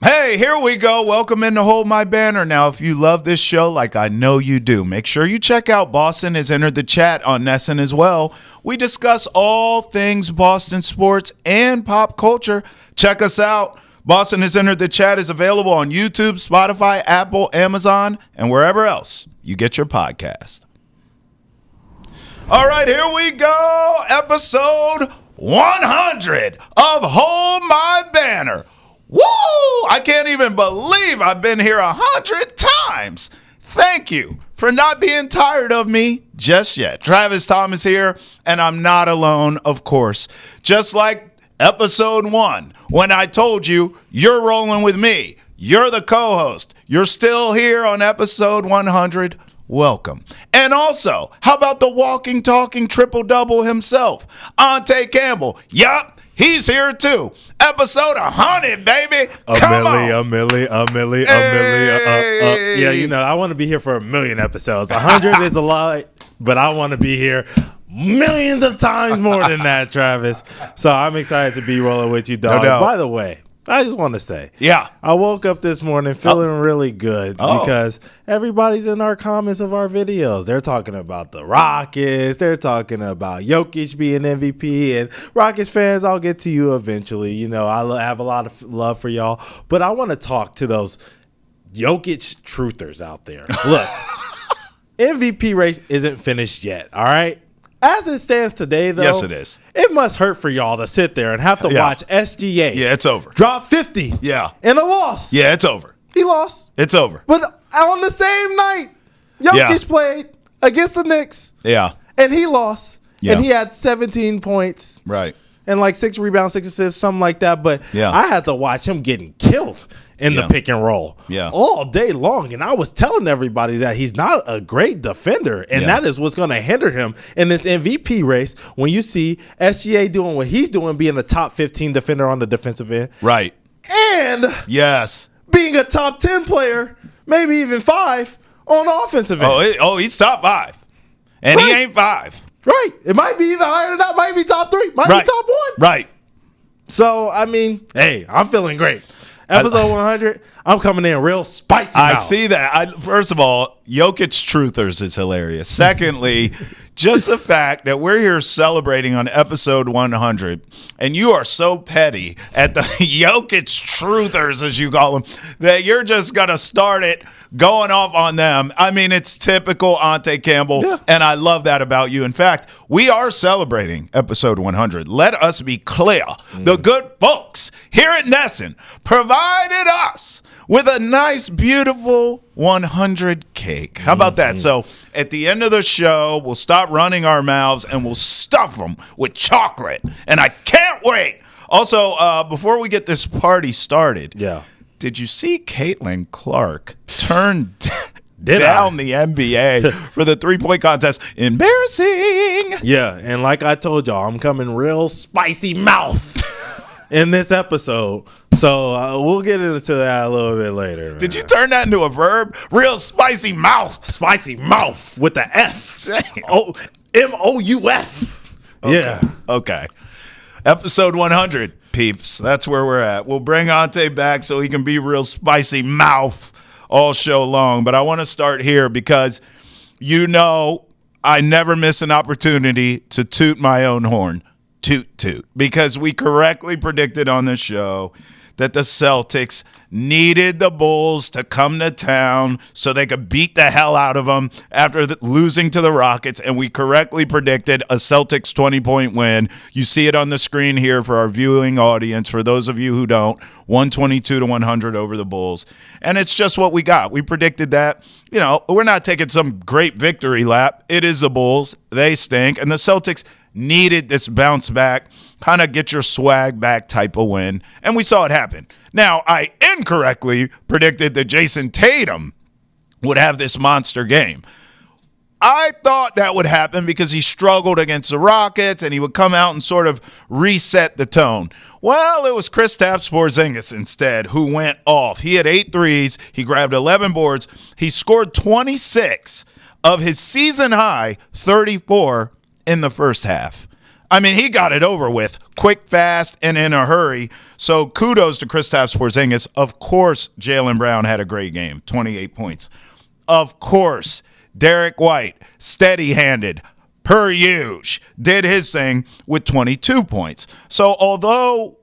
Hey, here we go. Welcome in to Hold My Banner. Now, if you love this show like I know you do, make sure you check out Boston has entered the chat on Nesson as well. We discuss all things Boston sports and pop culture. Check us out. Boston has entered the chat is available on YouTube, Spotify, Apple, Amazon, and wherever else you get your podcast. All right, here we go. Episode 100 of Hold My Banner. Woo! I can't even believe I've been here 100 times. Thank you for not being tired of me just yet. Travis Thomas here, and I'm not alone, of course. Just like episode 1, when I told you you're rolling with me. You're the co-host. You're still here on episode 100. Welcome. And also, how about the walking, talking triple-double himself, Ante Campbell? Yup. He's here too. Episode 100, baby. Come on. A milli. Yeah, you know, I want to be here for 1,000,000 episodes. 100 is a lot, but I want to be here millions of times more than that, Travis. So I'm excited to be rolling with you, dog. No. By the way, I just want to say, yeah, I woke up this morning feeling really good because everybody's in our comments of our videos. They're talking about the Rockets. They're talking about Jokic being MVP. And Rockets fans, I'll get to you eventually. You know, I have a lot of love for y'all. But I want to talk to those Jokic truthers out there. Look, MVP race isn't finished yet, all right? As it stands today, though, yes, it is. It must hurt for y'all to sit there and have to watch SGA. Yeah, it's over. Drop 50. Yeah. And a loss. Yeah, it's over. He lost. It's over. But on the same night, Jokic played against the Knicks. Yeah. And he lost. Yeah. And he had 17 points. Right. And like 6 rebounds, 6 assists, something like that. But I had to watch him getting killed in the pick and roll all day long. And I was telling everybody that he's not a great defender. And that is what's going to hinder him in this MVP race when you see SGA doing what he's doing, being a top 15 defender on the defensive end. Right. And being a top 10 player, maybe even 5 on the offensive end. He's top 5. And he ain't 5. Right. It might be even higher than that. Might be top 3. Might be top 1. Right. So, I mean, hey, I'm feeling great. Episode 100, I'm coming in real spicy. I see that. First of all, Jokic truthers is hilarious. Secondly, just the fact that we're here celebrating on episode 100, and you are so petty at the Jokic truthers, as you call them, that you're just going to start it going off on them. I mean, it's typical Ante Campbell, and I love that about you. In fact, we are celebrating episode 100. Let us be clear. The good folks here at Nesson provided us with a nice, beautiful 100 cake. How about that? So at the end of the show, we'll stop running our mouths and we'll stuff them with chocolate. And I can't wait. Also, before we get this party started, did you see Caitlin Clark turn down the NBA for the 3-point contest? Embarrassing. Yeah, and like I told y'all, I'm coming real spicy mouth in this episode. So we'll get into that a little bit later. Man. Did you turn that into a verb? Real spicy mouth. Spicy mouth with the F. MOUF. Okay. Yeah. Okay. Episode 100, peeps. That's where we're at. We'll bring Ante back so he can be real spicy mouth all show long. But I want to start here because, you know, I never miss an opportunity to toot my own horn. Toot, toot. Because we correctly predicted on the show that the Celtics needed the Bulls to come to town so they could beat the hell out of them after losing to the Rockets, and we correctly predicted a Celtics 20-point win. You see it on the screen here for our viewing audience. For those of you who don't, 122-100 over the Bulls, and it's just what we got. We predicted that. You know, we're not taking some great victory lap. It is the Bulls. They stink, and the Celtics needed this bounce back, kind of get your swag back type of win, and we saw it happen. Now, I incorrectly predicted that Jayson Tatum would have this monster game. I thought that would happen because he struggled against the Rockets and he would come out and sort of reset the tone. Well, it was Kristaps Porzingis instead who went off. He had 8 threes. He grabbed 11 boards. He scored 26 of his season high 34 in the first half. I mean, he got it over with quick, fast, and in a hurry. So kudos to Kristaps Porzingis. Of course, Jaylen Brown had a great game, 28 points. Of course, Derek White, steady-handed, per usual, did his thing with 22 points. So although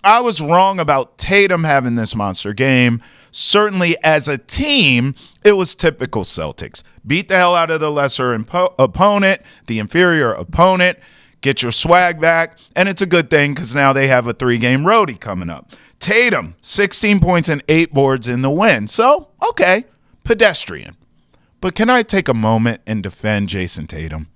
I was wrong about Tatum having this monster game, certainly as a team, it was typical Celtics. Beat the hell out of the lesser opponent, the inferior opponent, get your swag back, and it's a good thing because now they have a 3-game roadie coming up. Tatum, 16 points and 8 boards in the win. So, okay, pedestrian. But can I take a moment and defend Jayson Tatum?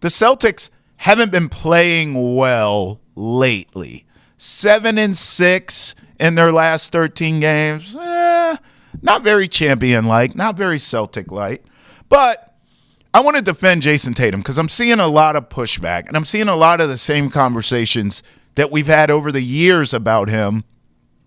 The Celtics haven't been playing well lately. 7-6 in their last 13 games. Not very champion-like, not very Celtic-like. But I want to defend Jayson Tatum because I'm seeing a lot of pushback, and I'm seeing a lot of the same conversations that we've had over the years about him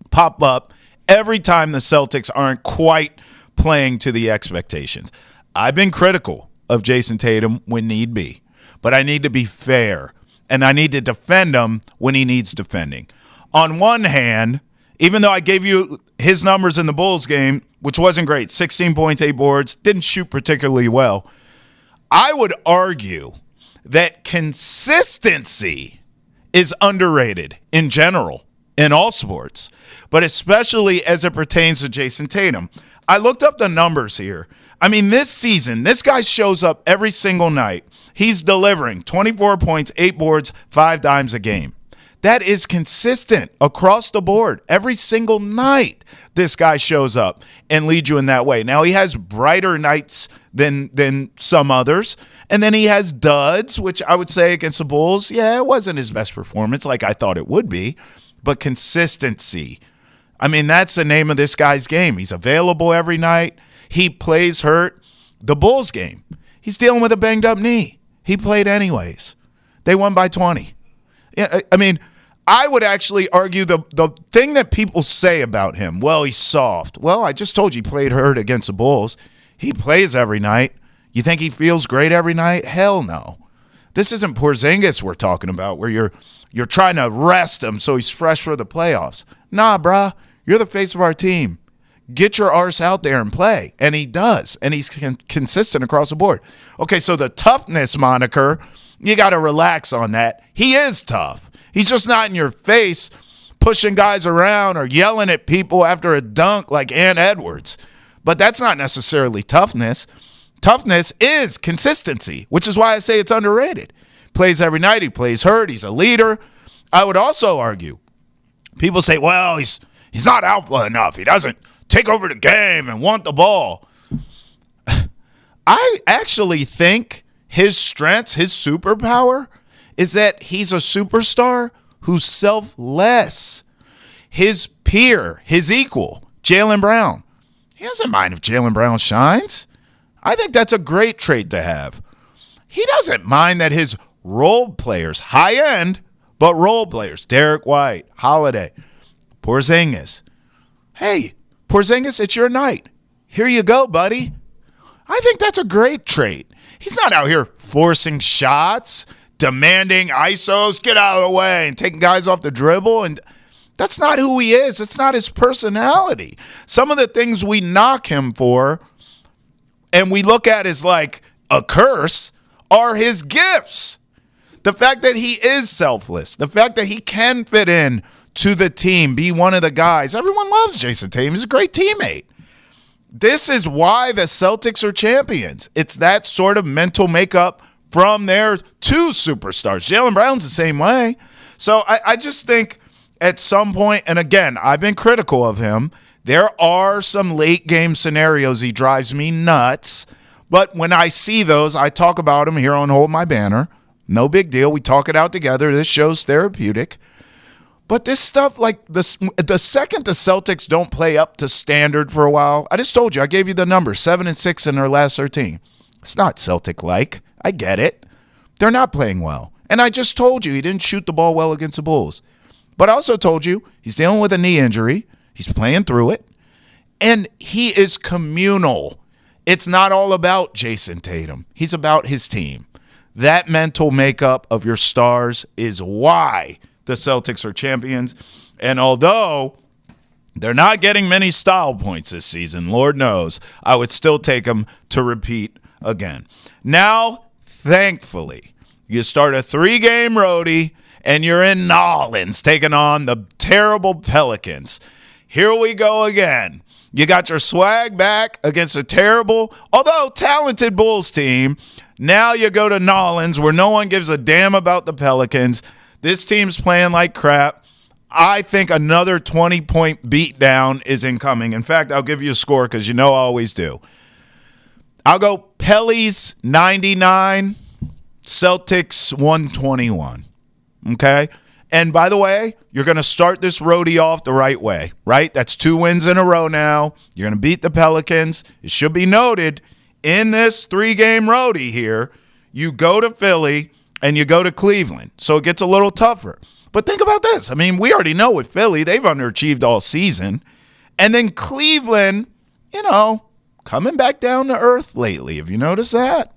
pop up every time the Celtics aren't quite playing to the expectations. I've been critical of Jayson Tatum when need be, but I need to be fair, and I need to defend him when he needs defending. On one hand, even though I gave you his numbers in the Bulls game, which wasn't great, 16 points, 8 boards, didn't shoot particularly well, I would argue that consistency is underrated in general in all sports, but especially as it pertains to Jayson Tatum. I looked up the numbers here. I mean, this season, this guy shows up every single night. He's delivering 24 points, 8 boards, 5 dimes a game. That is consistent across the board. Every single night, this guy shows up and leads you in that way. Now, he has brighter nights than some others. And then he has duds, which I would say against the Bulls, yeah, it wasn't his best performance like I thought it would be. But consistency. I mean, that's the name of this guy's game. He's available every night. He plays hurt. The Bulls game, he's dealing with a banged-up knee. He played anyways. They won by 20. Yeah, I mean, I would actually argue the thing that people say about him, well, he's soft. Well, I just told you he played hurt against the Bulls. He plays every night. You think he feels great every night? Hell no. This isn't Porzingis we're talking about where you're trying to rest him so he's fresh for the playoffs. Nah, bruh. You're the face of our team. Get your arse out there and play. And he does. And he's consistent across the board. Okay, so the toughness moniker, you got to relax on that. He is tough. He's just not in your face pushing guys around or yelling at people after a dunk like Ant Edwards. But that's not necessarily toughness. Toughness is consistency, which is why I say it's underrated. Plays every night. He plays hurt. He's a leader. I would also argue, people say, well, he's not alpha enough. He doesn't take over the game and want the ball. I actually think his strengths, his superpower, is that he's a superstar who's selfless. His peer, his equal, Jaylen Brown. He doesn't mind if Jaylen Brown shines. I think that's a great trait to have. He doesn't mind that his role players, high end, but role players, Derek White, Holiday, Porzingis. Hey, Porzingis, it's your night. Here you go, buddy. I think that's a great trait. He's not out here forcing shots, demanding ISOs, get out of the way, and taking guys off the dribble. And that's not who he is. It's not his personality. Some of the things we knock him for and we look at as like a curse are his gifts. The fact that he is selfless, the fact that he can fit in to the team, be one of the guys. Everyone loves Jayson Tatum. He's a great teammate. This is why the Celtics are champions. It's that sort of mental makeup from their two superstars. Jaylen Brown's the same way. So I just think at some point, and again, I've been critical of him, there are some late game scenarios he drives me nuts. But when I see those, I talk about him here on Hold My Banner. No big deal. We talk it out together. This show's therapeutic. But this stuff, like the second the Celtics don't play up to standard for a while, I just told you, I gave you the number, 7-6 in their last 13. It's not Celtic-like. I get it. They're not playing well. And I just told you he didn't shoot the ball well against the Bulls. But I also told you he's dealing with a knee injury. He's playing through it. And he is communal. It's not all about Jayson Tatum. He's about his team. That mental makeup of your stars is why the Celtics are champions. And although they're not getting many style points this season, Lord knows, I would still take them to repeat again. Now, thankfully, you start a 3-game roadie, and you're in Nolens taking on the terrible Pelicans. Here we go again. You got your swag back against a terrible, although talented Bulls team. Now you go to Nolens where no one gives a damn about the Pelicans. This team's playing like crap. I think another 20-point beatdown is incoming. In fact, I'll give you a score because you know I always do. I'll go Pellies 99, Celtics 121. Okay? And by the way, you're going to start this roadie off the right way, right? That's 2 wins in a row now. You're going to beat the Pelicans. It should be noted, in this 3-game roadie here, you go to Philly and you go to Cleveland. So it gets a little tougher. But think about this. I mean, we already know with Philly, they've underachieved all season. And then Cleveland, coming back down to earth lately. Have you noticed that?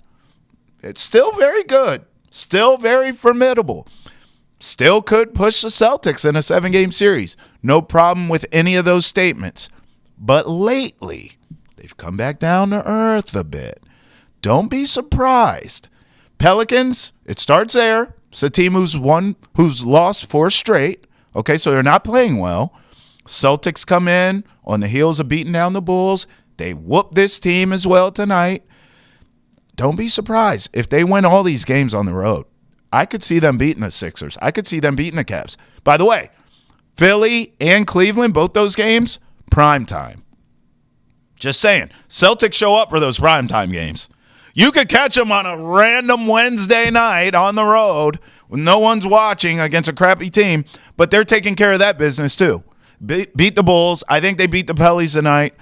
It's still very good. Still very formidable. Still could push the Celtics in a 7-game series. No problem with any of those statements. But lately, they've come back down to earth a bit. Don't be surprised. Pelicans, it starts there. It's a team who's lost 4 straight. Okay, so they're not playing well. Celtics come in on the heels of beating down the Bulls. They whoop this team as well tonight. Don't be surprised if they win all these games on the road. I could see them beating the Sixers. I could see them beating the Cavs. By the way, Philly and Cleveland, both those games, prime time. Just saying. Celtics show up for those primetime games. You could catch them on a random Wednesday night on the road when no one's watching against a crappy team, but they're taking care of that business too. Beat the Bulls. I think they beat the Pellies tonight.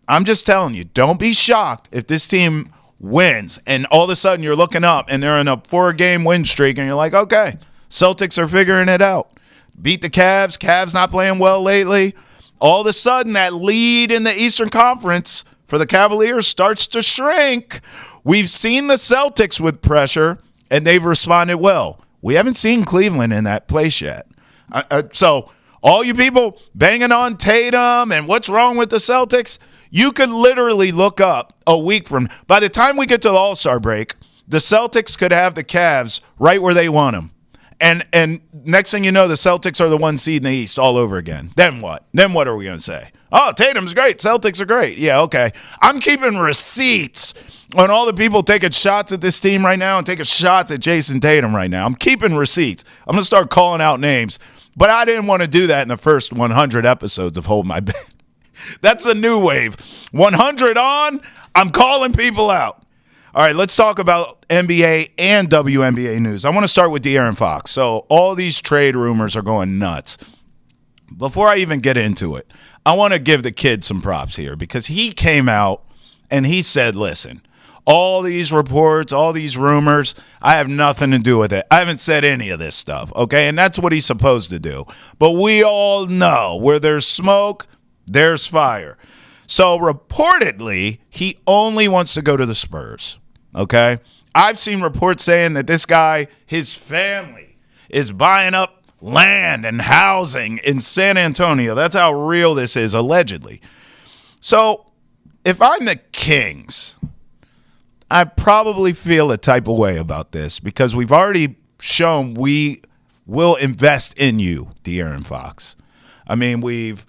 I'm just telling you, don't be shocked if this team wins and all of a sudden you're looking up and they're in a 4-game win streak and you're like, okay, Celtics are figuring it out. Beat the Cavs. Cavs not playing well lately. All of a sudden, that lead in the Eastern Conference for the Cavaliers starts to shrink. We've seen the Celtics with pressure, and they've responded well. We haven't seen Cleveland in that place yet. So all you people banging on Tatum and what's wrong with the Celtics, you could literally look up a week from – by the time we get to the All-Star break, the Celtics could have the Cavs right where they want them. And next thing you know, the Celtics are the 1 seed in the East all over again. Then what? Then what are we going to say? Oh, Tatum's great. Celtics are great. Yeah, okay. I'm keeping receipts on all the people taking shots at this team right now and taking shots at Jayson Tatum right now. I'm keeping receipts. I'm going to start calling out names. But I didn't want to do that in the first 100 episodes of Hold My Bet. That's a new wave. 100 on, I'm calling people out. All right, let's talk about NBA and WNBA news. I want to start with De'Aaron Fox. So all these trade rumors are going nuts. Before I even get into it, I want to give the kid some props here because he came out and he said, listen, all these reports, all these rumors, I have nothing to do with it. I haven't said any of this stuff, okay? And that's what he's supposed to do. But we all know where there's smoke, there's fire. So reportedly, he only wants to go to the Spurs. Okay, I've seen reports saying that this guy, his family, is buying up land and housing in San Antonio. That's how real this is, allegedly. So if I'm the Kings, I probably feel a type of way about this because we've already shown we will invest in you, De'Aaron Fox. I mean, we've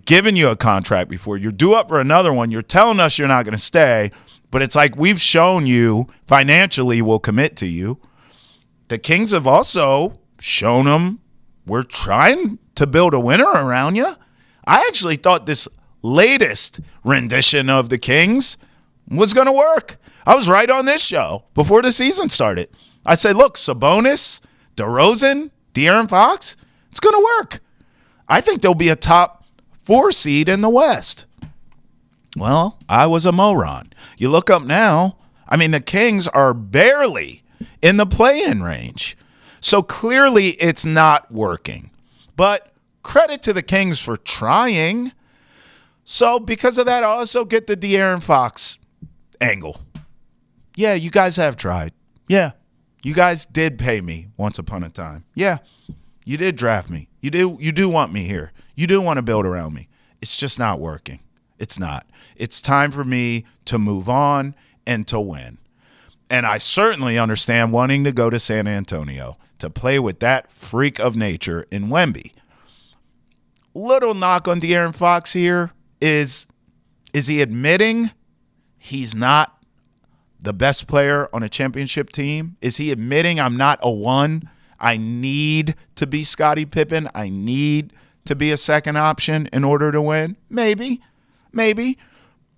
given you a contract before. You're due up for another one. You're telling us you're not going to stay. But it's like we've shown you financially we'll commit to you. The Kings have also shown them we're trying to build a winner around you. I actually thought this latest rendition of the Kings was going to work. I was right on this show before the season started. I said, look, Sabonis, DeRozan, De'Aaron Fox, it's going to work. I think they'll be a top 4 seed in the West. Well, I was a moron. You look up now, I mean, the Kings are barely in the play-in range. So clearly it's not working. But credit to the Kings for trying. So because of that, I also get the De'Aaron Fox angle. Yeah, you guys have tried. Yeah, You guys did pay me once upon a time. Yeah, you did draft me. You do want me here. You do want to build around me. It's just not working. It's not. It's time for me to move on and to win. And I certainly understand wanting to go to San Antonio to play with that freak of nature in Wemby. Little knock on De'Aaron Fox here is he admitting he's not the best player on a championship team? Is he admitting I'm not a one? I need to be Scottie Pippen. I need to be a second option in order to win? Maybe.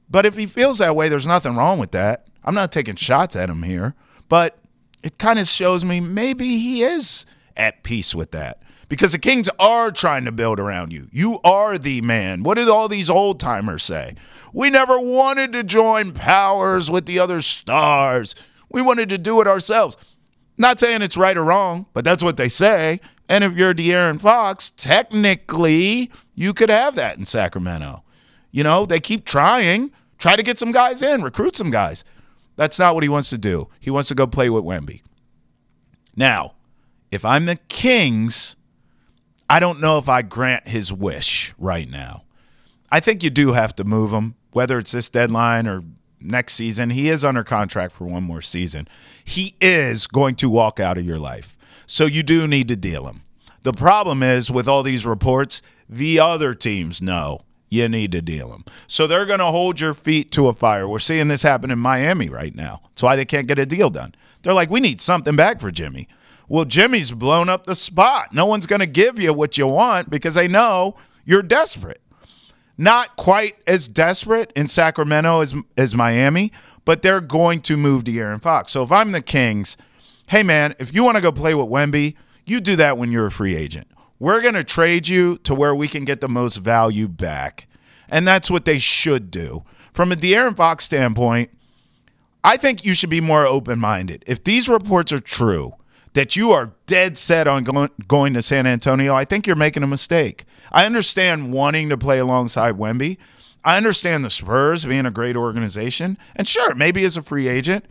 But if he feels that way, there's nothing wrong with that. I'm not taking shots at him here. But it kind of shows me maybe he is at peace with that. Because the Kings are trying to build around you. You are the man. What did all these old timers say? We never wanted to join powers with the other stars. We wanted to do it ourselves. Not saying it's right or wrong, but that's what they say. And if you're De'Aaron Fox, technically you could have that in Sacramento. You know, they keep trying. Try to get some guys in, recruit some guys. That's not what he wants to do. He wants to go play with Wemby. Now, if I'm the Kings, I don't know if I grant his wish right now. I think you do have to move him, whether it's this deadline or next season. He is under contract for one more season. He is going to walk out of your life. So you do need to deal him. The problem is with all these reports, the other teams know you need to deal him. So they're going to hold your feet to a fire. We're seeing this happen in Miami right now. That's why they can't get a deal done. They're like, we need something back for Jimmy. Well, Jimmy's blown up the spot. No one's going to give you what you want because they know you're desperate. Not quite as desperate in Sacramento as Miami, but they're going to move De'Aaron Fox. So if I'm the Kings, hey, man, if you want to go play with Wemby, you do that when you're a free agent. We're going to trade you to where we can get the most value back. And that's what they should do. From a De'Aaron Fox standpoint, I think you should be more open-minded. If these reports are true, that you are dead set on going to San Antonio, I think you're making a mistake. I understand wanting to play alongside Wemby. I understand the Spurs being a great organization. And sure, maybe as a free agent,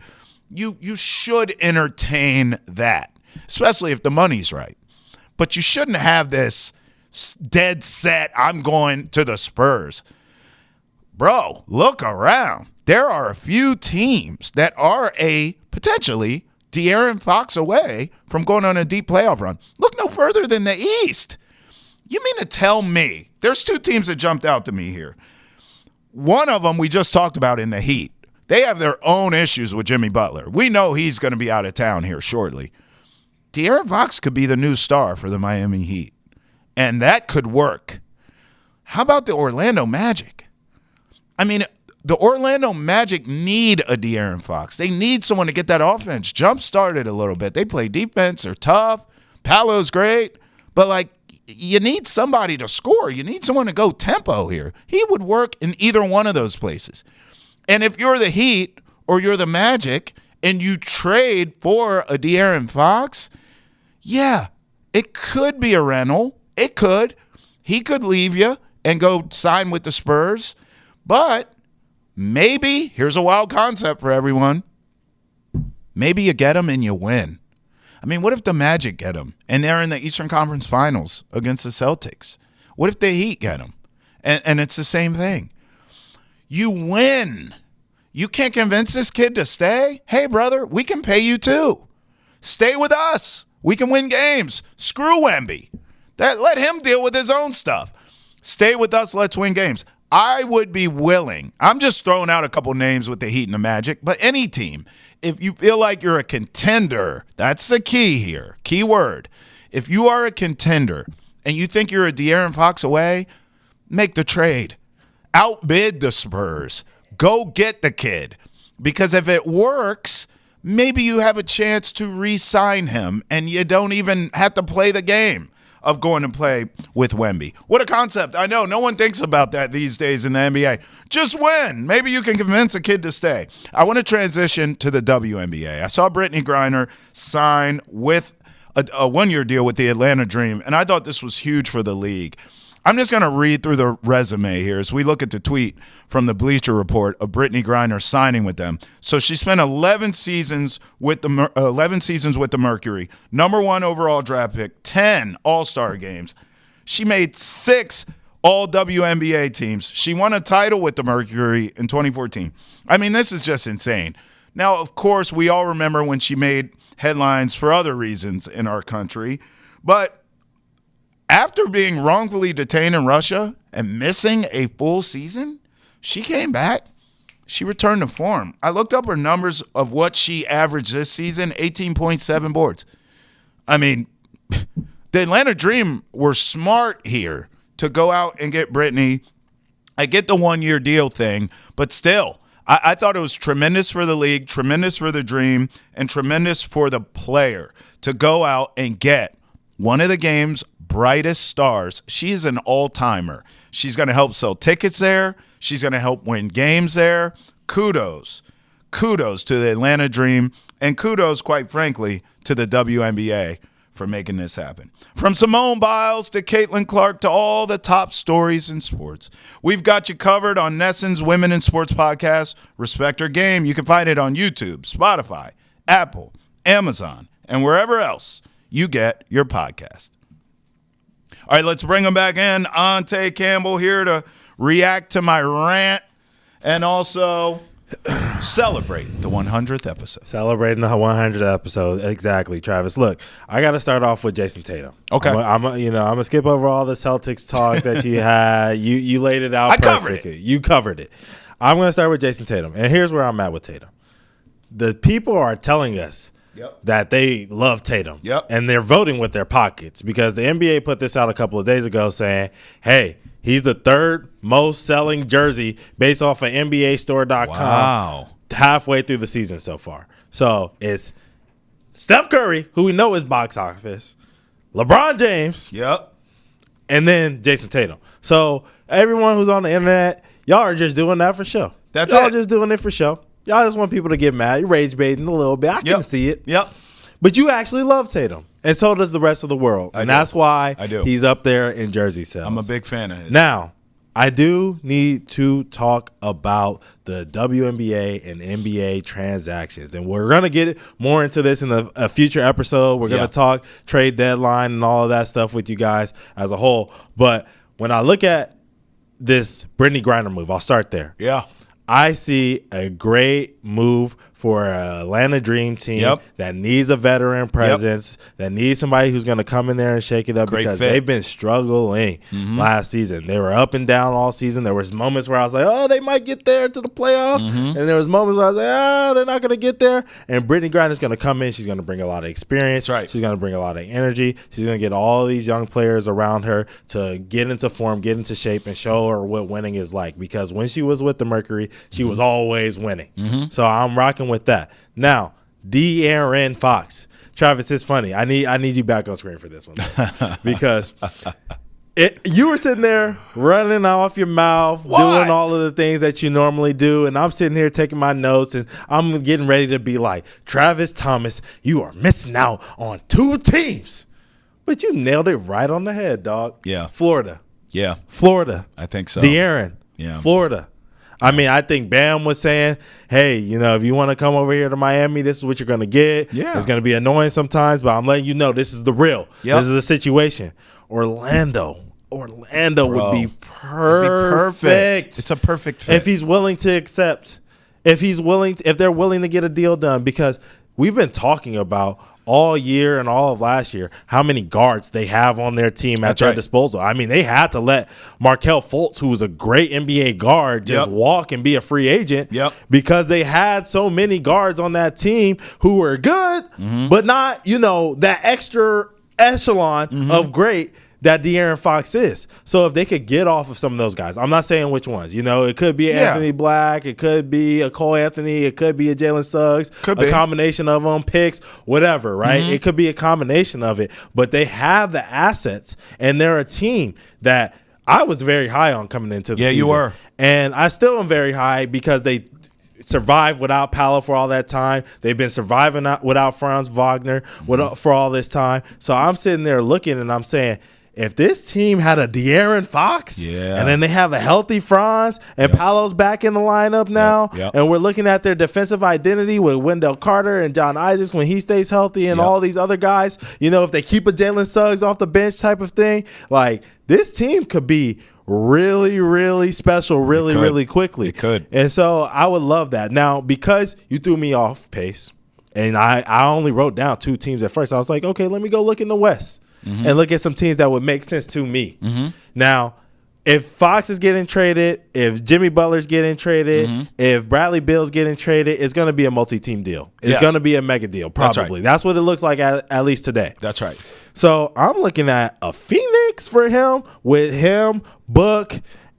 you should entertain that, especially if the money's right. But you shouldn't have this dead set, I'm going to the Spurs. Bro, look around. There are a few teams that are potentially De'Aaron Fox away from going on a deep playoff run. Look no further than the East. You mean to tell me, there's two teams that jumped out to me here. One of them we just talked about in the Heat. They have their own issues with Jimmy Butler. We know he's going to be out of town here shortly. De'Aaron Fox could be the new star for the Miami Heat, and that could work. How about the Orlando Magic? I mean, the Orlando Magic need a De'Aaron Fox. They need someone to get that offense jump-started a little bit. They play defense. They're tough. Paolo's great. But, you need somebody to score. You need someone to go tempo here. He would work in either one of those places. And if you're the Heat or you're the Magic and you trade for a De'Aaron Fox, yeah, it could be a rental. It could. He could leave you and go sign with the Spurs. But maybe, here's a wild concept for everyone, maybe you get him and you win. I mean, what if the Magic get him and they're in the Eastern Conference Finals against the Celtics? What if the Heat get him? And it's the same thing. You win. You can't convince this kid to stay? Hey, brother, we can pay you too. Stay with us. We can win games. Screw Wemby. Let him deal with his own stuff. Stay with us. Let's win games. I would be willing. I'm just throwing out a couple names with the Heat and the Magic, but any team, if you feel like you're a contender, that's the key here. Key word. If you are a contender and you think you're a De'Aaron Fox away, make the trade. Outbid the Spurs. Go get the kid. Because if it works, maybe you have a chance to re-sign him and you don't even have to play the game of going to play with Wemby. What a concept. I know no one thinks about that these days in the NBA. Just win. Maybe you can convince a kid to stay. I want to transition to the WNBA. I saw Brittney Griner sign with a one-year deal with the Atlanta Dream, and I thought this was huge for the league. I'm just going to read through the resume here as we look at the tweet from the Bleacher Report of Brittney Griner signing with them. So she spent 11 seasons with the Mercury, number 1 overall draft pick, 10 All-Star games. She made 6 All-WNBA teams. She won a title with the Mercury in 2014. I mean, this is just insane. Now, of course, we all remember when she made headlines for other reasons in our country, but after being wrongfully detained in Russia and missing a full season, she came back. She returned to form. I looked up her numbers of what she averaged this season, 18.7 boards. I mean, the Atlanta Dream were smart here to go out and get Brittney. I get the 1-year deal thing, but still, I thought it was tremendous for the league, tremendous for the Dream, and tremendous for the player to go out and get one of the game's brightest stars. She's an all-timer. She's going to help sell tickets there. She's going to help win games there. Kudos to the Atlanta Dream, and kudos, quite frankly, to the WNBA for making this happen. From Simone Biles to Caitlin Clark to all the top stories in sports, we've got you covered on Nesson's Women in Sports podcast, Respect Her Game. You can find it on YouTube, Spotify, Apple, Amazon, and wherever else you get your podcast. All right, let's bring him back in. Ante Campbell here to react to my rant and also celebrate the 100th episode. Celebrating the 100th episode. Exactly, Travis. Look, I got to start off with Jayson Tatum. Okay. I'm gonna skip over all the Celtics talk that you had. You laid it out perfectly. You covered it. I'm going to start with Jayson Tatum. And here's where I'm at with Tatum. The people are telling us that they love Tatum. And they're voting with their pockets because the NBA put this out a couple of days ago saying, hey, he's the 3rd most selling jersey based off of NBAstore.com halfway through the season so far. So it's Steph Curry, who we know is box office, LeBron James, and then Jayson Tatum. So everyone who's on the internet, y'all are just doing that for show. Y'all just doing it for show. Y'all just want people to get mad. You're rage baiting a little bit. I can see it. But you actually love Tatum. And so does the rest of the world. And that's why he's up there in jersey sales. I'm a big fan of his. Now, I do need to talk about the WNBA and NBA transactions. And we're going to get more into this in a future episode. We're going to talk trade deadline and all of that stuff with you guys as a whole. But when I look at this Brittney Griner move, I'll start there. I see a great move for an Atlanta Dream team that needs a veteran presence, that needs somebody who's going to come in there and shake it up because they've been struggling last season. They were up and down all season. There was moments where I was like, oh, they might get there to the playoffs. And there was moments where I was like, they're not going to get there. And Brittney Griner's going to come in. She's going to bring a lot of experience. She's going to bring a lot of energy. She's going to get all these young players around her to get into form, get into shape, and show her what winning is like. Because when she was with the Mercury, she was always winning. So I'm rocking with that. Now, De'Aaron Fox. Travis, it's funny. I need you back on screen for this one because you were sitting there running off your mouth, doing all of the things that you normally do, and I'm sitting here taking my notes, and I'm getting ready to be like, Travis Thomas, you are missing out on 2 teams. But you nailed it right on the head, dog. Florida. Florida. I think so. De'Aaron. Florida. I mean, I think Bam was saying, hey, if you want to come over here to Miami, this is what you're going to get. It's going to be annoying sometimes, but I'm letting you know this is the real. This is the situation. Orlando would be perfect. It's a perfect fit. If he's willing to accept, if they're willing to get a deal done, because we've been talking about all year and all of last year how many guards they have on their team at their disposal. I mean, they had to let Markelle Fultz, who was a great NBA guard, just walk and be a free agent because they had so many guards on that team who were good, but not, that extra echelon of great that De'Aaron Fox is. So if they could get off of some of those guys, I'm not saying which ones. It could be Anthony Black, it could be a Cole Anthony, it could be a Jalen Suggs, combination of them, picks, whatever, right? It could be a combination of it. But they have the assets, and they're a team that I was very high on coming into the season. You were. And I still am very high because they survived without Paolo for all that time. They've been surviving without Franz Wagner for all this time. So I'm sitting there looking, and I'm saying, if this team had a De'Aaron Fox, and then they have a healthy Franz, and Paolo's back in the lineup now, and we're looking at their defensive identity with Wendell Carter and John Isaacs when he stays healthy, and all these other guys, if they keep a Jalen Suggs off the bench type of thing, like this team could be really, really special really quickly. It could. And so I would love that. Now, because you threw me off pace, and I only wrote down 2 teams at first, I was like, okay, let me go look in the West. And look at some teams that would make sense to me. Now, if Fox is getting traded, if Jimmy Butler's getting traded, if Bradley Beal's getting traded, it's going to be a multi-team deal. It's going to be a mega deal, probably. That's what it looks like at least today. That's right. So I'm looking at a Phoenix for him with him, Book,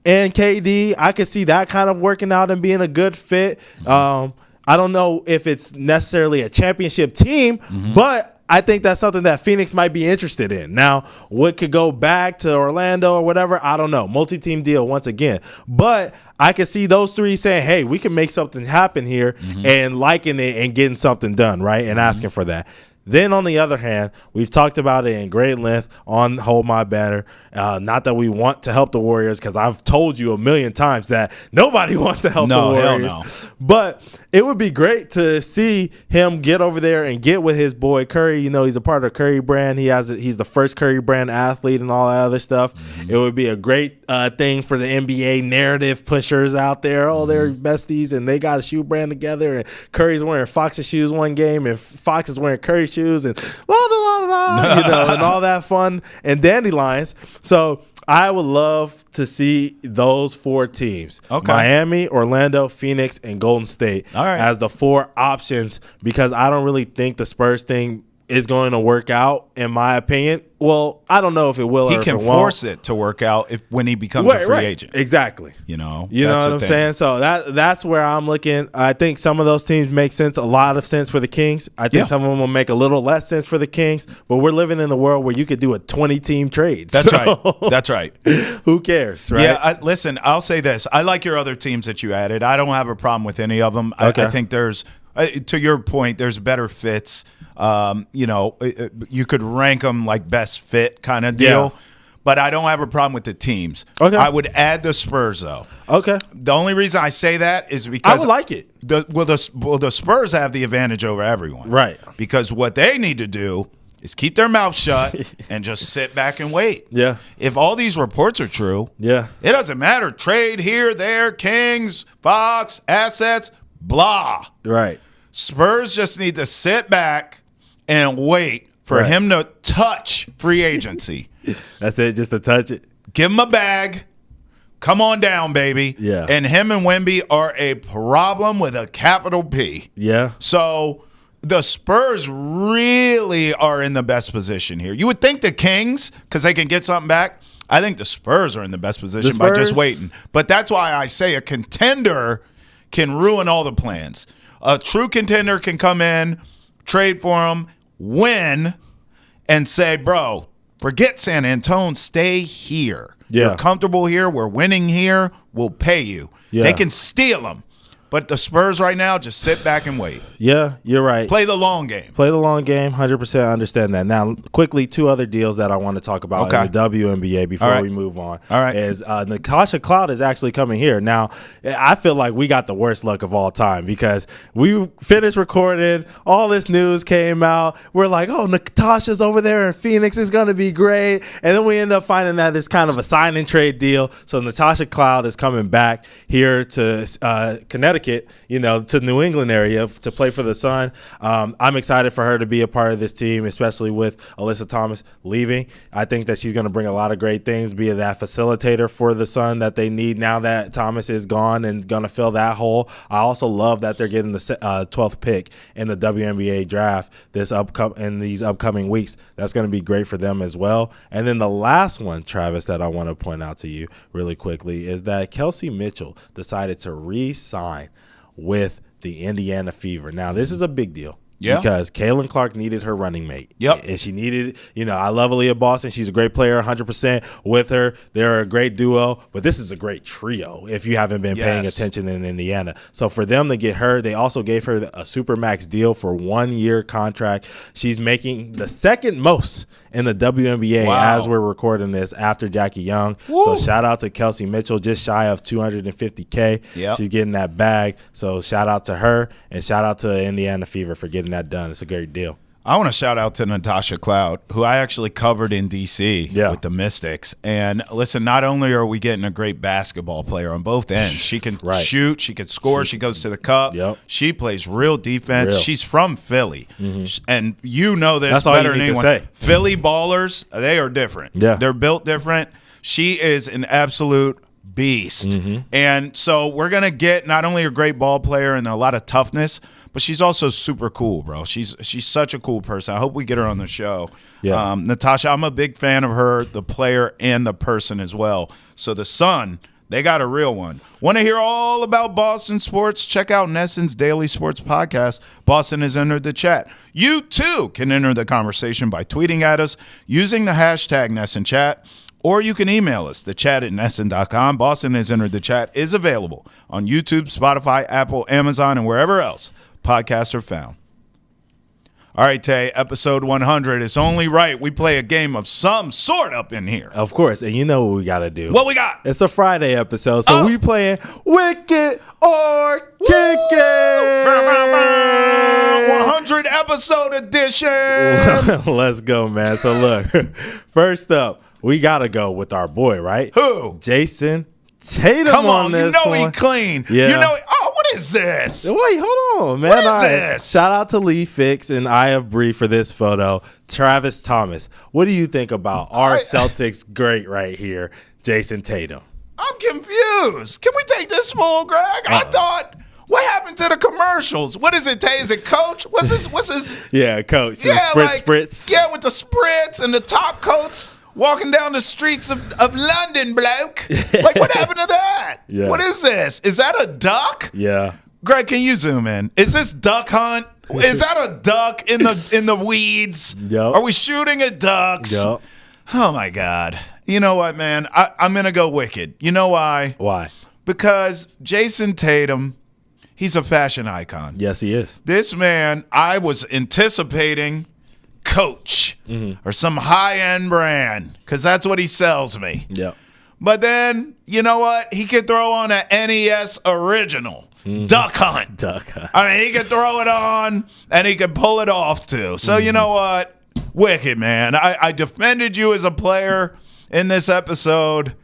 and KD. I could see that kind of working out and being a good fit. I don't know if it's necessarily a championship team, but I think that's something that Phoenix might be interested in. Now, what could go back to Orlando or whatever, I don't know. Multi-team deal once again. But I can see those 3 saying, hey, we can make something happen here and liking it and getting something done, right, and asking for that. Then, on the other hand, we've talked about it in great length on Hold My Banner. Not that we want to help the Warriors, because I've told you a million times that nobody wants to help the Warriors. Hell no. But it would be great to see him get over there and get with his boy Curry. He's a part of the Curry brand. He's the first Curry brand athlete and all that other stuff. It would be a great thing for the NBA narrative pushers out there. Oh, they're besties, and they got a shoe brand together. And Curry's wearing Fox's shoes one game, and Fox is wearing Curry shoes, and and all that fun and dandelions. So I would love to see those 4 teams, Miami, Orlando, Phoenix, and Golden State, as the 4 options, because I don't really think the Spurs thing is going to work out, in my opinion. Well, I don't know if it will. He can force it to work out when he becomes a free agent. Exactly. You know what I'm saying? So that's where I'm looking. I think some of those teams make sense, a lot of sense for the Kings. I think some of them will make a little less sense for the Kings. But we're living in a world where you could do a 20-team trade. That's right. That's right. Who cares, right? Yeah. Listen, I'll say this. I like your other teams that you added. I don't have a problem with any of them. I think there's, to your point, there's better fits. You could rank them like best fit kind of deal, but I don't have a problem with the teams. I would add the Spurs though. The only reason I say that is because I would like it. The Spurs have the advantage over everyone, right? Because what they need to do is keep their mouth shut and just sit back and wait. Yeah. If all these reports are true, it doesn't matter. Trade here, there, Kings, Fox, assets, blah. Right. Spurs just need to sit back and wait for him to touch free agency. That's it, just to touch it. Give him a bag. Come on down, baby. Yeah. And him and Wemby are a problem with a capital P. Yeah. So the Spurs really are in the best position here. You would think the Kings, because they can get something back. I think the Spurs are in the best position by just waiting. But that's why I say a contender can ruin all the plans. A true contender can come in, trade for him, win, and say, bro, forget San Antonio, stay here. Yeah. You're comfortable here. We're winning here. We'll pay you. Yeah. They can steal them. But the Spurs right now, just sit back and wait. Yeah, you're right. Play the long game. Play the long game, 100% understand that. Now, quickly, 2 other deals that I want to talk about in the WNBA before we move on. All right. Is Natasha Cloud is actually coming here. Now, I feel like we got the worst luck of all time because we finished recording, all this news came out. We're like, oh, Natasha's over there in Phoenix. It's going to be great. And then we end up finding that it's kind of a sign and trade deal. So Natasha Cloud is coming back here to Connecticut, to New England area to play for the Sun. I'm excited for her to be a part of this team, especially with Alyssa Thomas leaving. I think that she's going to bring a lot of great things, be that facilitator for the Sun that they need now that Thomas is gone and going to fill that hole. I also love that they're getting the 12th pick in the WNBA draft in these upcoming weeks. That's going to be great for them as well. And then the last one, Travis, that I want to point out to you really quickly is that Kelsey Mitchell decided to re-sign with the Indiana Fever. Now, this is a big deal. Yeah. Because Kaylin Clark needed her running mate. Yep. And she needed, I love Aliyah Boston. She's a great player, 100% with her. They're a great duo, but this is a great trio if you haven't been paying attention in Indiana. So for them to get her, they also gave her a Supermax deal for 1-year contract. She's making the second most in the WNBA as we're recording this after Jackie Young. Woo. So shout out to Kelsey Mitchell, just shy of $250K. Yep. She's getting that bag. So shout out to her and shout out to Indiana Fever for getting that done. It's a great deal. I want to shout out to Natasha Cloud, who I actually covered in D.C. with the Mystics. And listen, not only are we getting a great basketball player on both ends, she can shoot, she can score, she goes to the cup. Yep. She plays real defense. She's from Philly. And you know this better than anyone. Say. Philly ballers, they are different. Yeah. They're built different. She is an absolute beast. And so we're going to get not only a great ball player and a lot of toughness, but she's also super cool, bro. She's such a cool person. I hope we get her on the show. Yeah. Natasha, I'm a big fan of her, the player and the person as well. So the Sun, they got a real one. Want to hear all about Boston sports? Check out Nesson's Daily Sports Podcast. Boston has entered the chat. You, too, can enter the conversation by tweeting at us using the hashtag NessonChat. Or you can email us, thechat@nesson.com. Boston has entered the chat is available on YouTube, Spotify, Apple, Amazon, and wherever else podcasts are found. All right, Tay, episode 100. It's only right we play a game of some sort up in here. Of course, and you know what we got to do. What we got? It's a Friday episode, so we playing Wicked or Kick It. 100 episode edition. Let's go, man. So look, first up, we got to go with our boy, right? Who? Jayson Tatum. Come on, this you know one. he clean. Yeah. You know, what is this? Wait, hold on, man. What is this? Shout out to Lee Fix and Eye of Bree for this photo. Travis Thomas, what do you think about our Celtics great right here, Jayson Tatum? I'm confused. Can we take this full, Greg? I thought, what happened to the commercials? What is it, Tay? Is it Coach? What's his? Yeah, Coach. Yeah, spritz. Yeah, with the spritz and the top coats. Walking down the streets of London, bloke. Like, what happened to that? Yeah. What is this? Is that a duck? Yeah. Greg, can you zoom in? Is this duck hunt? Is that a duck in the weeds? Yep. Are we shooting at ducks? Yep. Oh, my God. You know what, man? I'm going to go Wicked. You know why? Why? Because Jayson Tatum, he's a fashion icon. Yes, he is. This man, I was anticipating Coach or some high-end brand because that's what he sells me. Yeah. But then, you know what? He could throw on an NES original, Duck Hunt. Duck Hunt. I mean, he could throw it on and he could pull it off too. So you know what? Wicked, man. I defended you as a player in this episode.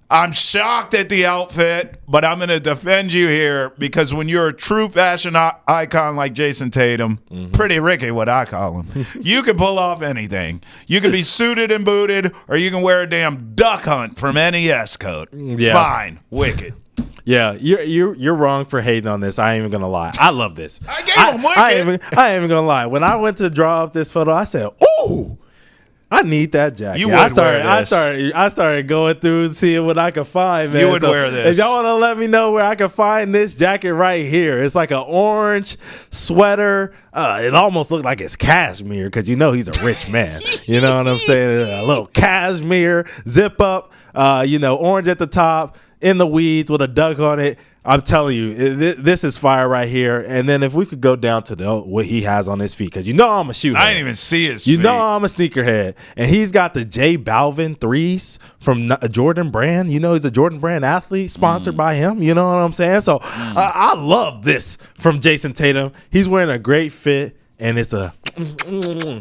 I'm shocked at the outfit, but I'm going to defend you here because when you're a true fashion icon like Jayson Tatum, pretty Ricky, what I call him, you can pull off anything. You can be suited and booted, or you can wear a damn Duck Hunt from NES coat. Yeah. Fine. Wicked. Yeah, you're wrong for hating on this. I ain't even gonna lie. I love this. I gave him Wicked. I ain't even gonna lie. When I went to draw up this photo, I said, "Ooh, I need that jacket." You would wear this. I started going through and seeing what I could find, man. You would wear this. If y'all want to let me know where I can find this jacket right here. It's like an orange sweater. It almost looked like it's cashmere because you know he's a rich man. You know what I'm saying? A little cashmere zip up. Orange at the top, in the weeds with a duck on it. I'm telling you, this is fire right here. And then if we could go down to what he has on his feet, because you know I'm a shooter. I didn't even see his feet. You know I'm a sneakerhead. And he's got the J Balvin threes from Jordan Brand. You know he's a Jordan Brand athlete sponsored by him. You know what I'm saying? So I love this from Jayson Tatum. He's wearing a great fit. And it's a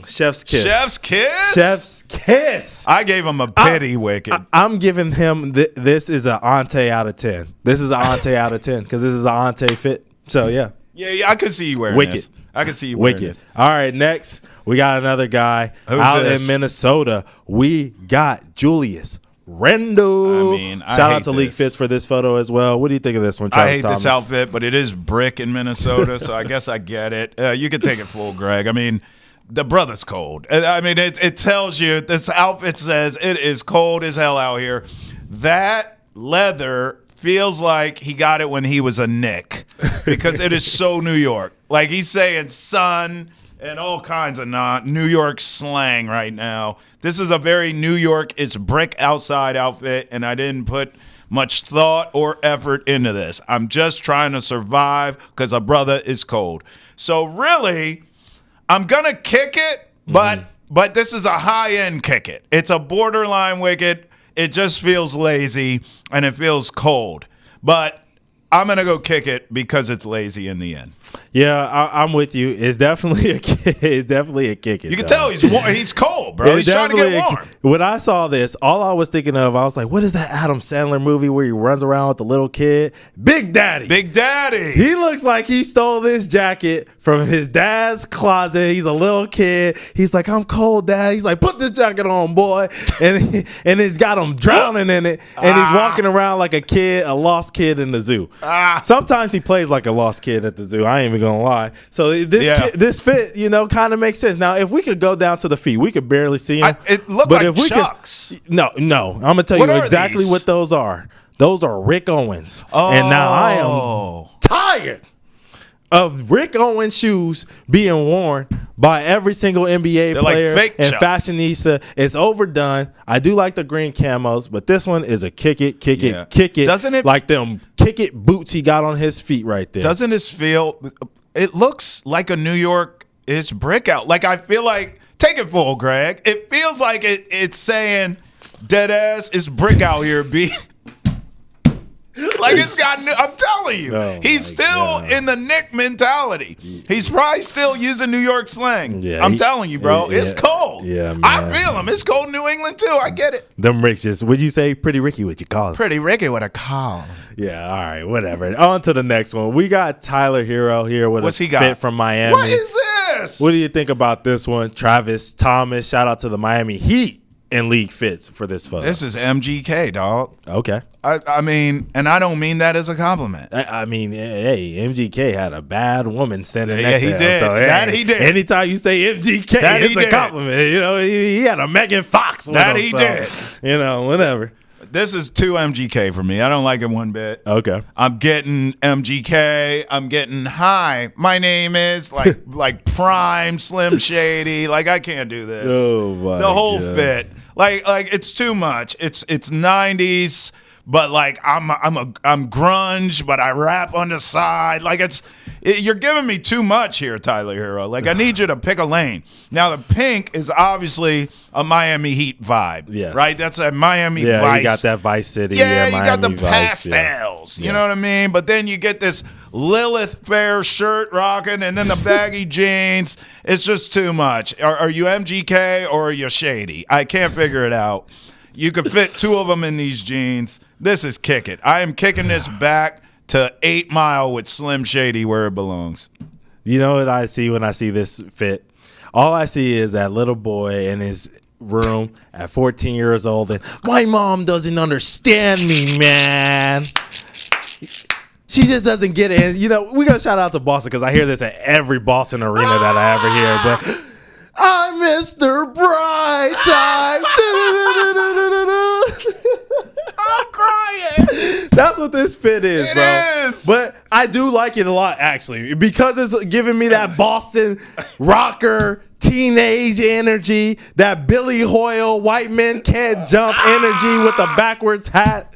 chef's kiss. Chef's kiss? Chef's kiss. I gave him a pity, Wicked. I'm giving him this is an ante out of 10. This is an ante out of 10 because this is an ante fit. So, yeah. Yeah, I could see you wearing Wicked. this. I could see you wearing Wicked. this. All right, next, we got another guy Who's out this? in Minnesota. We got Julius Randle. I mean, I shout out hate to League this. Fits for this photo as well. What do you think of this one, I Travis hate Thomas? this outfit, but it is brick in Minnesota, so I guess I get it. You can take it full, Greg. I mean, the brother's cold. I mean, it tells you, this outfit says it is cold as hell out here. That leather feels like he got it when he was a Knick because it is so New York. Like he's saying sun and all kinds of New York slang right now. This is a very New York, it's brick outside outfit, and I didn't put much thought or effort into this. I'm just trying to survive because a brother is cold. So really, I'm going to kick it, but But this is a high-end kick it. It's a borderline wicket. It just feels lazy, and it feels cold. But I'm going to go kick it because it's lazy in the end. Yeah, I'm with you. It's definitely a kick it. You can tell he's cold, bro. He's trying to get warm. When I saw this, all I was thinking of, I was like, what is that Adam Sandler movie where he runs around with the little kid? Big Daddy. Big Daddy. He looks like he stole this jacket from his dad's closet. He's a little kid. He's like, I'm cold, Dad. He's like, put this jacket on, boy. And he's got him drowning in it. And he's walking around like a lost kid in the zoo. Sometimes he plays like a lost kid at the zoo. I ain't even gonna lie. So this fit, kind of makes sense. Now, if we could go down to the feet, we could barely see him. It looked like Chucks. No. I'm gonna tell you exactly what those are. Those are Rick Owens. Oh. And now I am tired of Rick Owens shoes being worn by every single NBA player like and fashionista. It's overdone. I do like the green camos, but this one is a kick it. Doesn't it like them kick it boots he got on his feet right there? Doesn't this feel? It looks like a New York-ish brick out. Like I feel like take it full, Greg. It feels like it's saying dead ass is brick out here, B. Like it's got. I'm telling you, he's still in the Nick mentality. He's probably still using New York slang. Yeah, I'm telling you, bro, it's cold. Yeah, man. I feel him. It's cold in New England too. I get it. Them Ricks just. Would you say Pretty Ricky? What you call him? Pretty Ricky? What I call him? Yeah. All right. Whatever. On to the next one. We got Tyler Hero here with What's a he got? fit from Miami. What is this? What do you think about this one? Travis Thomas. Shout out to the Miami Heat and league fits for this photo. This is MGK, dog. Okay. I mean, and I don't mean that as a compliment. I mean, hey, MGK had a bad woman standing next to him. Did. So, He did. Anytime you say MGK, it's a compliment. He had a Megan Fox with him. Did. Whatever. This is too MGK for me. I don't like it one bit. Okay. I'm getting MGK. I'm getting hi. My name is like Prime Slim Shady. Like I can't do this. Oh my The whole God. fit. Like it's too much. It's 90s. But like I'm grunge, but I rap on the side. Like you're giving me too much here, Tyler Hero. Like I need you to pick a lane. Now the pink is obviously a Miami Heat vibe, yes. right? That's a Miami Vice. Yeah, you got that Vice City. Yeah, you Miami got the Vice, pastels. You know what I mean? But then you get this Lilith Fair shirt rocking, and then the baggy jeans. It's just too much. Are you MGK or are you Shady? I can't figure it out. You could fit two of them in these jeans. This is kick it. I am kicking this back to 8 Mile with Slim Shady where it belongs. You know what I see when I see this fit? All I see is that little boy in his room at 14 years old, and my mom doesn't understand me, man. She just doesn't get it. And, we got to shout out to Boston because I hear this at every Boston arena that I ever hear. But I'm Mr. Brightside. I'm crying. That's what this fit is, bro. It is. But I do like it a lot, actually, because it's giving me that Boston rocker teenage energy, that Billy Hoyle white men can't jump energy with the backwards hat.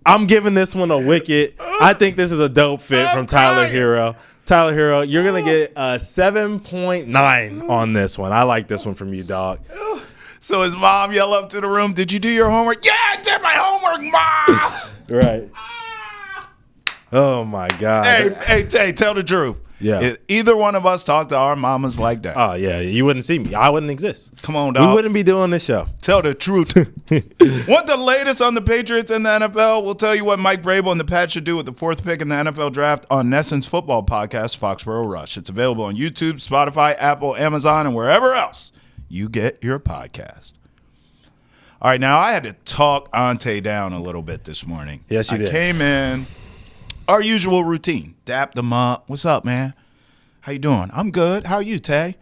I'm giving this one a wicket. I think this is a dope fit from Tyler Hero. Tyler Hero, you're going to get a 7.9 on this one. I like this one from you, dog. So his mom yell up to the room, did you do your homework? Yeah, I did my homework, Mom. Right. Oh, my God. Hey, tell the truth. Yeah. If either one of us talk to our mamas like that. Oh, yeah. You wouldn't see me. I wouldn't exist. Come on, dog. We wouldn't be doing this show. Tell the truth. Want the latest on the Patriots and the NFL? We'll tell you what Mike Vrabel and the Pats should do with the 4th pick in the NFL draft on Nesson's football podcast, Foxborough Rush. It's available on YouTube, Spotify, Apple, Amazon, and wherever else you get your podcast. All right, now I had to talk Ante down a little bit this morning. Yes, you did. I came in, our usual routine, dapped him up. What's up, man? How you doing? I'm good. How are you, Tay?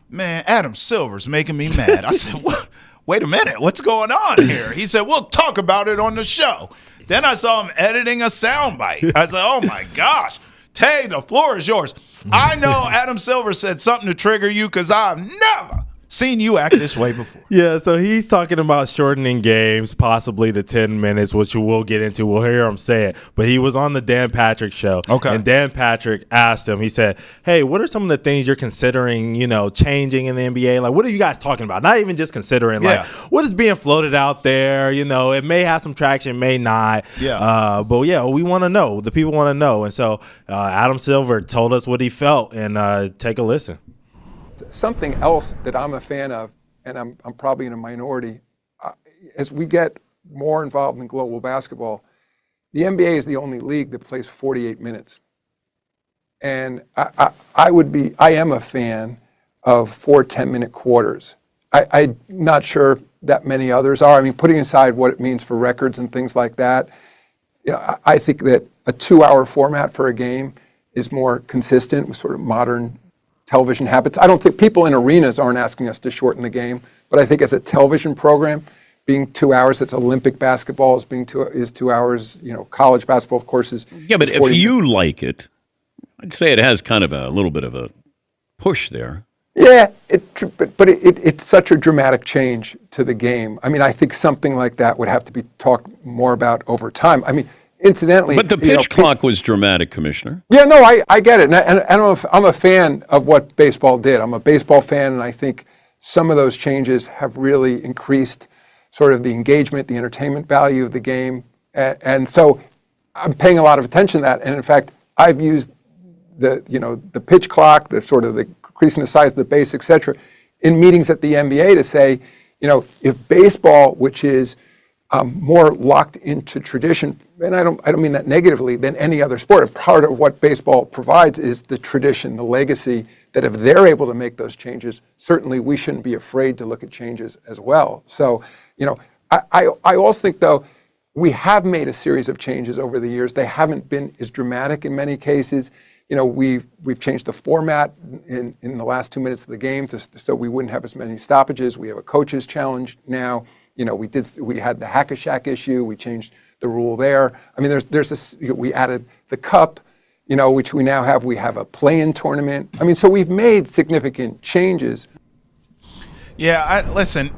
Man, Adam Silver's making me mad. I said, what? Wait a minute. What's going on here? He said, we'll talk about it on the show. Then I saw him editing a soundbite. I said, oh, my gosh. Tay, the floor is yours. I know Adam Silver said something to trigger you because I've seen you act this way before. Yeah, so he's talking about shortening games, possibly to 10 minutes, which we'll get into. We'll hear him say it. But he was on the Dan Patrick show. Okay. And Dan Patrick asked him, he said, hey, what are some of the things you're considering, changing in the NBA? Like, what are you guys talking about? Not even just considering, like, what is being floated out there? It may have some traction, may not. Yeah. But, yeah, we want to know. The people want to know. And so Adam Silver told us what he felt. And take a listen. Something else that I'm a fan of, and I'm probably in a minority, as we get more involved in global basketball, the NBA is the only league that plays 48 minutes. And I am a fan of 4 10-minute quarters. I'm not sure that many others are. I mean, putting aside what it means for records and things like that, I think that a 2-hour format for a game is more consistent with sort of modern television habits. I don't think people in arenas aren't asking us to shorten the game, but I think as a television program, being 2 hours, that's Olympic basketball is 2 hours. College basketball, of course, is but is if 40 you minutes. like it, I'd say it has kind of a little bit of a push there. Yeah, but it's such a dramatic change to the game. I mean, I think something like that would have to be talked more about over time. I mean, incidentally, But the pitch clock was dramatic, Commissioner. Yeah, no, I get it. And I'm a fan of what baseball did. I'm a baseball fan, and I think some of those changes have really increased sort of the engagement, the entertainment value of the game. And so I'm paying a lot of attention to that. And in fact, I've used the pitch clock, the sort of the increasing the size of the base, et cetera, in meetings at the NBA to say, if baseball, which is more locked into tradition, and I don't mean that negatively, than any other sport. And part of what baseball provides is the tradition, the legacy, that if they're able to make those changes, certainly we shouldn't be afraid to look at changes as well. So, I also think, though, we have made a series of changes over the years. They haven't been as dramatic in many cases. We've changed the format in the last 2 minutes of the game so we wouldn't have as many stoppages. We have a coach's challenge now. We had the hack-a-shack issue. We changed the rule there. I mean, we added the cup, which we now have. We have a play-in tournament. I mean, so we've made significant changes. Yeah, listen,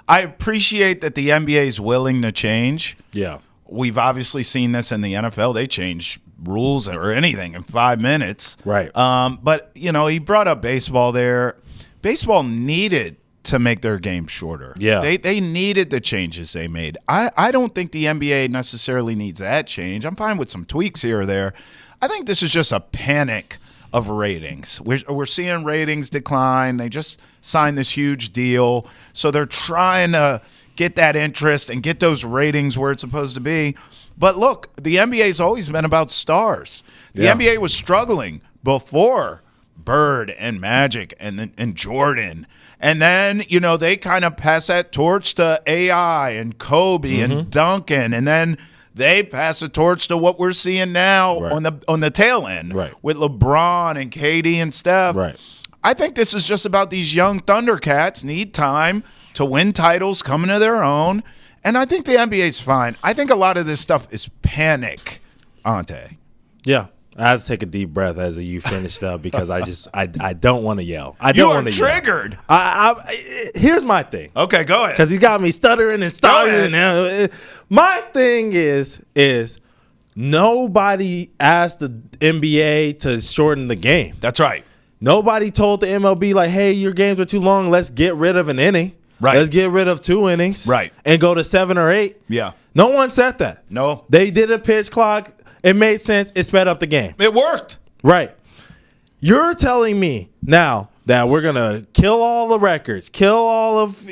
I appreciate that the NBA is willing to change. Yeah. We've obviously seen this in the NFL. They change rules or anything in 5 minutes. Right. But, he brought up baseball there. Baseball needed to make their game shorter. Yeah. They needed the changes they made. I don't think the NBA necessarily needs that change. I'm fine with some tweaks here or there. I think this is just a panic of ratings. We're seeing ratings decline. They just signed this huge deal. So they're trying to get that interest and get those ratings where it's supposed to be. But look, the NBA's always been about stars. The NBA was struggling before Bird and Magic and Jordan. And then, they kind of pass that torch to AI and Kobe and Duncan. And then they pass the torch to what we're seeing now on the tail end with LeBron and KD and Steph. Right. I think this is just about these young Thundercats need time to win titles, come into their own. And I think the NBA's fine. I think a lot of this stuff is panic, Ante. Yeah. I had to take a deep breath as you finished up because I don't want to yell. I don't want to yell. You're triggered. Here's my thing. Okay, go ahead. Because he got me stuttering and stuttering. My thing is nobody asked the NBA to shorten the game. That's right. Nobody told the MLB, like, hey, your games are too long. Let's get rid of an inning. Right. Let's get rid of 2 innings. Right. And go to 7 or 8. Yeah. No one said that. No. They did a pitch clock. It made sense. It sped up the game. It worked. Right. You're telling me now that we're going to kill all the records, kill all of,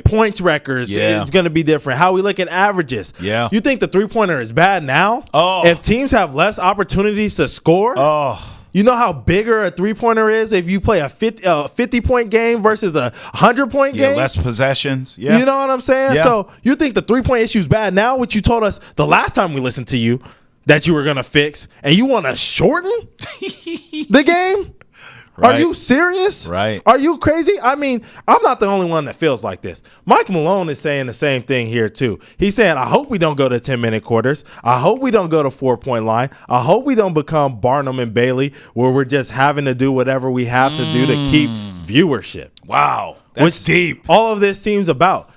points records. Yeah. It's going to be different. How we look at averages. Yeah. You think the three-pointer is bad now? Oh. If teams have less opportunities to score? Oh. You know how bigger a three-pointer is if you play a 50-point game versus a 100-point game? Yeah, less possessions. Yeah. You know what I'm saying? Yeah. So you think the three-point issue is bad now, which you told us the last time we listened to you that you were going to fix, and you want to shorten the game? Right. Are you serious? Right. Are you crazy? I mean, I'm not the only one that feels like this. Mike Malone is saying the same thing here, too. He's saying, I hope we don't go to 10-minute quarters. I hope we don't go to 4-point line. I hope we don't become Barnum and Bailey, where we're just having to do whatever we have to do to keep viewership. Wow. That's deep. All of this seems about.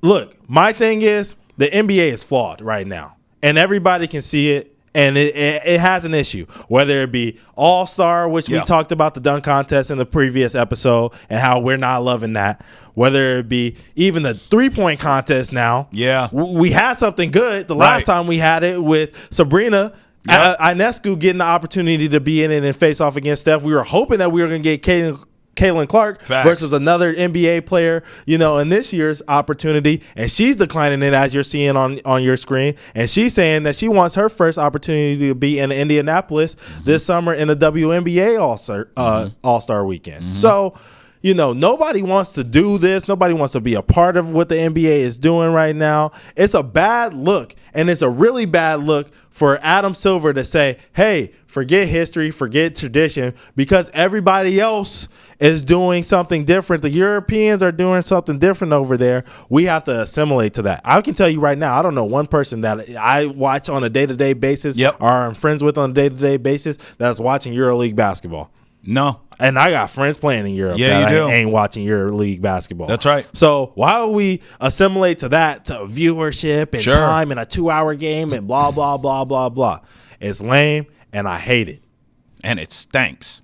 Look, my thing is the NBA is flawed right now, and everybody can see it. And it has an issue, whether it be All-Star, which we talked about the dunk contest in the previous episode and how we're not loving that, whether it be even the three-point contest now. Yeah. We had something good the last time we had it with Sabrina Ionescu getting the opportunity to be in it and face off against Steph. We were hoping that we were going to get Caitlin Clark versus another NBA player, in this year's opportunity, and she's declining it as you're seeing on your screen, and she's saying that she wants her first opportunity to be in Indianapolis this summer in the WNBA All-Star weekend. So, nobody wants to do this. Nobody wants to be a part of what the NBA is doing right now. It's a bad look, and it's a really bad look for Adam Silver to say, hey, forget history, forget tradition, because everybody else is doing something different. The Europeans are doing something different over there. We have to assimilate to that. I can tell you right now, I don't know one person that I watch on a day-to-day basis or I'm friends with on a day-to-day basis that's watching EuroLeague basketball. No. And I got friends playing in Europe that ain't watching EuroLeague basketball. That's right. So why would we assimilate to that, to viewership and time and a 2-hour game and blah, blah, blah, blah, blah? It's lame, and I hate it. And it stinks.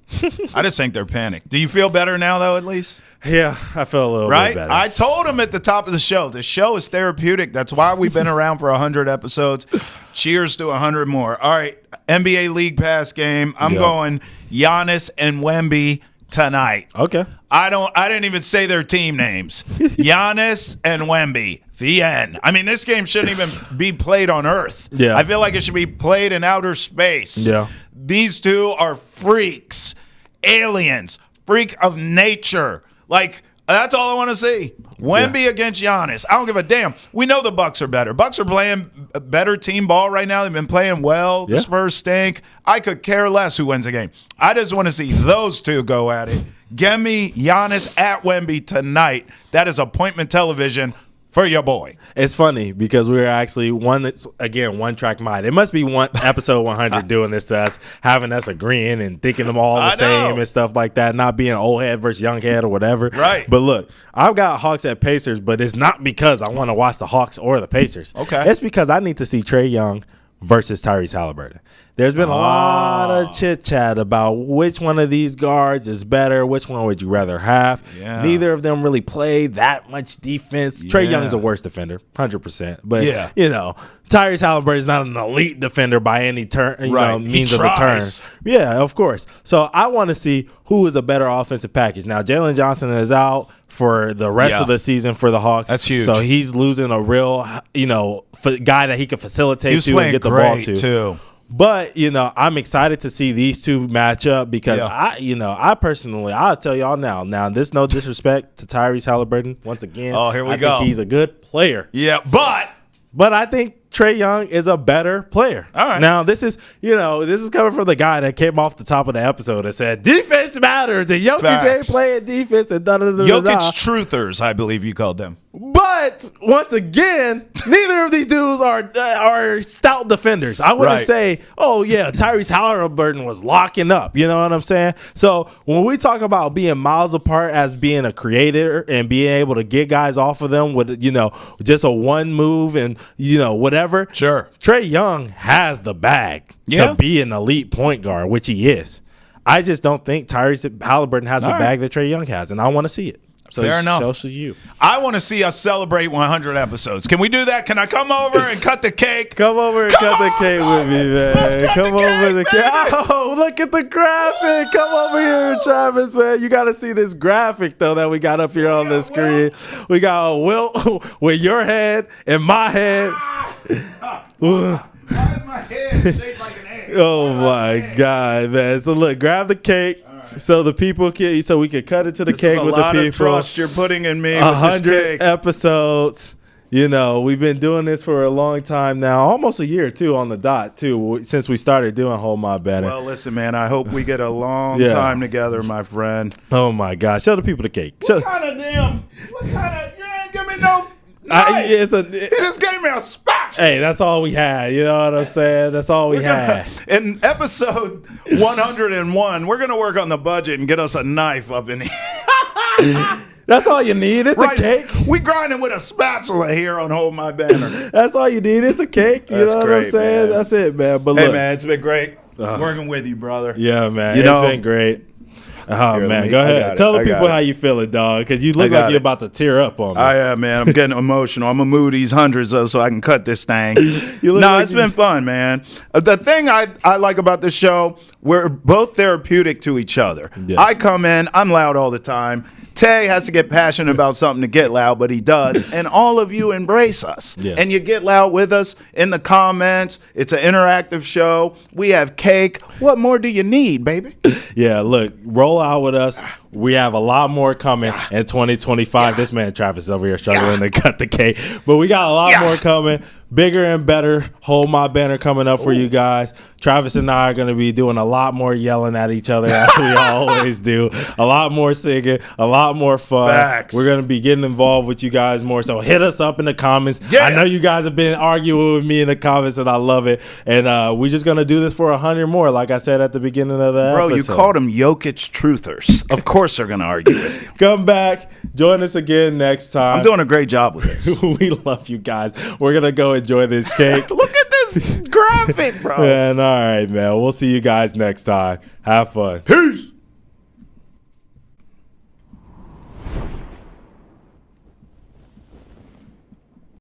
I just think they're panicked. Do you feel better now, though, at least? Yeah, I feel a little bit better. I told him at the top of the show, the show is therapeutic. That's why we've been around for 100 episodes. Cheers to 100 more. All right, NBA League Pass game. I'm going Giannis and Wemby tonight. Okay. I didn't even say their team names. Giannis and Wemby. The end. I mean, this game shouldn't even be played on Earth. Yeah. I feel like it should be played in outer space. Yeah. These two are freaks, aliens, freak of nature. Like, that's all I want to see. Wemby against Giannis. I don't give a damn. We know the Bucks are better. Bucks are playing better team ball right now. They've been playing well. The Spurs stink. I could care less who wins the game. I just want to see those two go at it. Give me Giannis at Wemby tonight. That is appointment television for your boy. It's funny because we're actually one track mind. It must be one episode 100 doing this to us, having us agreeing and thinking them all the same and stuff like that, not being old head versus young head or whatever. Right. But look, I've got Hawks at Pacers, but it's not because I want to watch the Hawks or the Pacers. Okay. It's because I need to see Trae Young versus Tyrese Halliburton. There's been a lot of chit-chat about which one of these guards is better, which one would you rather have. Yeah. Neither of them really play that much defense. Trae Young's a worse defender, 100%. But, Tyrese Halliburton is not an elite defender by any means of the term. Yeah, of course. So I want to see who is a better offensive package. Now, Jalen Johnson is out for the rest of the season for the Hawks. That's huge. So he's losing a real, guy that he can facilitate to and get the ball to. Too. But, I'm excited to see these two match up because I personally, I'll tell y'all now this no disrespect to Tyrese Halliburton once again. Oh, here we I go. think he's a good player. Yeah, but I think Trae Young is a better player. All right. Now, this is coming from the guy that came off the top of the episode and said, defense matters, and Jokic ain't playing defense, and da-da-da-da-da. Jokic truthers, I believe you called them. But once again, neither of these dudes are stout defenders. I wouldn't say, Tyrese Halliburton was locking up. You know what I'm saying? So when we talk about being miles apart as being a creator and being able to get guys off of them with, just a one move and, whatever. Sure. Trae Young has the bag to be an elite point guard, which he is. I just don't think Tyrese Halliburton has the bag that Trae Young has, and I want to see it. So fair enough. So should you. I want to see us celebrate 100 episodes. Can we do that? Can I come over and cut the cake? Come over and cut the cake with me, man. Come over the cake. Oh, look at the graphic. Come over here, Travis, man. You got to see this graphic, though, that we got up here on the screen. We got Wilt with your head and my head. Why is my head shaped like an egg? Oh, my God, man. So, look, grab the cake. So the people can, so we can cut it to the cake with the people. This is a lot of trust you're putting in me with this cake. 100 episodes. We've been doing this for a long time now, almost a year too on the dot too, since we started doing Hold My Banner. Well, listen, man, I hope we get a long time together, my friend. Oh my gosh, show the people the cake. You ain't give me no. He just gave me a spot. Hey, that's all we had. You know what I'm saying? That's all we had. In episode 101, we're going to work on the budget and get us a knife up in here. That's all you need. It's a cake. We grinding with a spatula here on Hold My Banner. That's all you need. It's a cake. You That's know what great, I'm saying? man. That's it, man. But Hey, look, man, it's been great working with you, brother. yeah, man, You it's know- been great. Oh Here, man, let me- go I ahead. got it. Tell the I got people it. how you feeling, dog, because you look got like you're it. about to tear up on me. I am, man. I'm getting emotional. I'm going to move these hundreds of so I can cut this thing. You look No, like it's been fun, man. The thing I like about this show, we're both therapeutic to each other. Yes. I come in, I'm loud all the time. Tay has to get passionate about something to get loud, but he does. And all of you embrace us. Yes. And you get loud with us in the comments. It's an interactive show. We have cake. What more do you need, baby? Yeah, look, roll out with us. We have a lot more coming in 2025. This man Travis over here struggling to cut the cake, but we got a lot more coming. Bigger and better. Hold My Banner coming up for you guys. Travis and I are going to be doing a lot more yelling at each other as we always do. A lot more singing, a lot more fun. Facts. We're going to be getting involved with you guys more. So hit us up in the comments. Yeah. I know you guys have been arguing with me in the comments, and I love it. And we're just going to do this for 100 more, like I said at the beginning of the Bro, episode. you called them Jokic truthers. Of course they're going to argue with you. Come back. Join us again next time. I'm doing a great job with this. We love you guys. We're going to go enjoy this cake. Look at this graphic, bro. And all right, man. We'll see you guys next time. Have fun. Peace.